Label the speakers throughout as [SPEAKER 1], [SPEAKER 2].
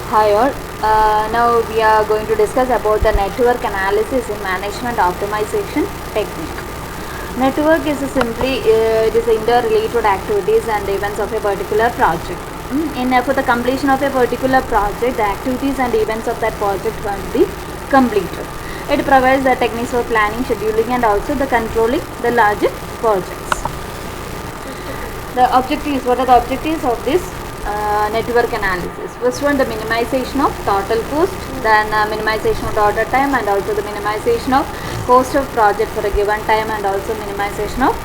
[SPEAKER 1] Hi all. Now we are going to discuss about the network analysis in management optimization technique. Network is it is interrelated activities and events of a particular project. For the completion of a particular project, the activities and events of that project must be completed. It provides the techniques for planning, scheduling, and also the controlling the larger projects. What are the objectives of this network analysis? First one, the minimization of total cost, then minimization of order time, and also the minimization of cost of project for a given time, and also minimization of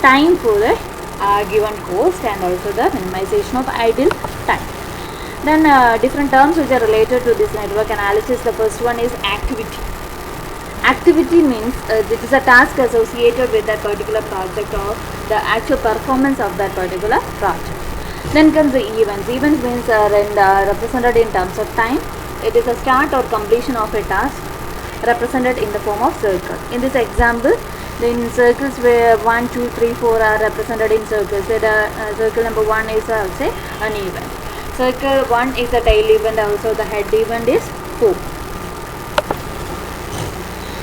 [SPEAKER 1] time for a given cost, and also the minimization of idle time. Then different terms which are related to this network analysis. The first one is activity. Activity means it is a task associated with that particular project or the actual performance of that particular project. Then comes the events. Events means represented in terms of time. It is a start or completion of a task represented in the form of circle. In this example, in circles where 1, 2, 3, 4 are represented in circles. Circle number 1 is say an event. Circle 1 is a tail event, also the head event is 4.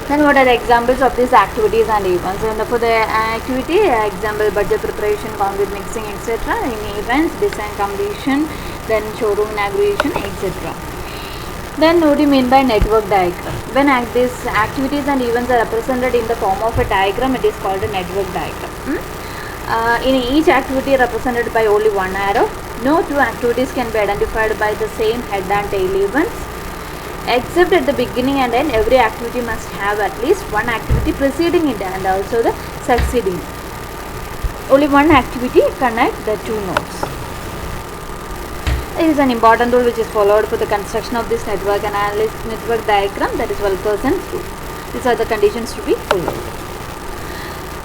[SPEAKER 1] Then what are the examples of these activities and events? And for the activity, example budget preparation, concrete mixing, etc. In events, design completion, then showroom inauguration, etc. Then what do you mean by network diagram? When these activities and events are represented in the form of a diagram, it is called a network diagram. In each activity represented by only one arrow, no two activities can be identified by the same head and tail events. Except at the beginning and end, every activity must have at least one activity preceding it and also the succeeding. Only one activity connect the two nodes. It is an important rule which is followed for the construction of this network diagram, that is 12% rule. These are the conditions to be followed.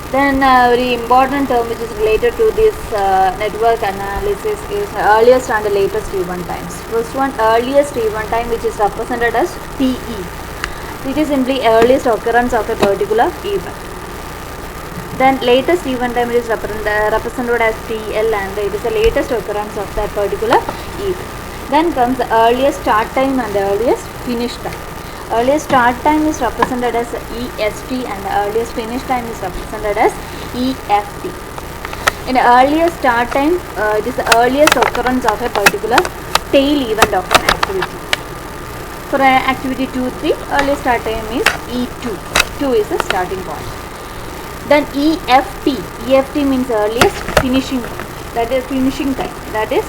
[SPEAKER 1] Then very important term which is related to this network analysis is earliest and the latest event times. First one, earliest event time, which is represented as TE. It is simply earliest occurrence of a particular event. Then latest event time is represented as TL, and it is the latest occurrence of that particular event. Then comes the earliest start time and the earliest finish time. Earliest start time is represented as EST and the earliest finish time is represented as EFT. In earliest start time, it is the earliest occurrence of a particular tail event of an activity. For activity 2-3, earliest start time is E2. 2 is the starting point. Then EFT means earliest finishing time. That is finishing time. That is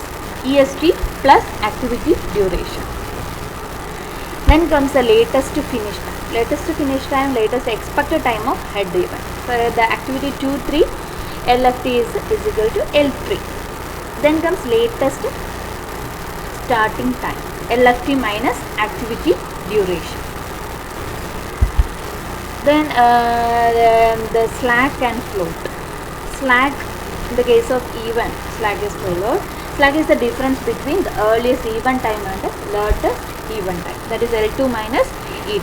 [SPEAKER 1] EST plus activity duration. Then comes the latest finish time. Latest finish time, latest expected time of head event. For the activity 2-3, LFT is equal to L3. Then comes latest starting time. LFT minus activity duration. Then the slack and float. Slack, in the case of event, slack is followed. Slack is the difference between the earliest event time and the latest event time. That is L2 minus E2.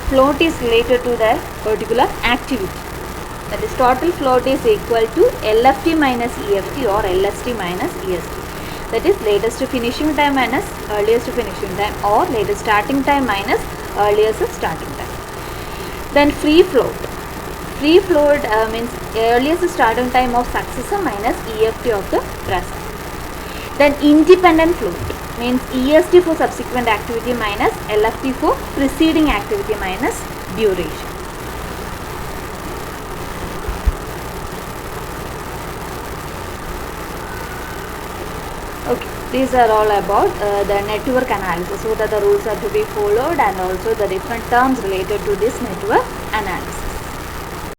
[SPEAKER 1] Float is related to the particular activity. That is total float is equal to LFT minus EFT or LST minus EST. That is latest finishing time minus earliest finishing time or latest starting time minus earliest starting time. Then free float. Free float means earliest starting time of successor minus EFT of the present. Then independent float means EST for subsequent activity minus LFT for preceding activity minus duration. Okay, these are all about the network analysis. What are the rules are to be followed and also the different terms related to this network analysis.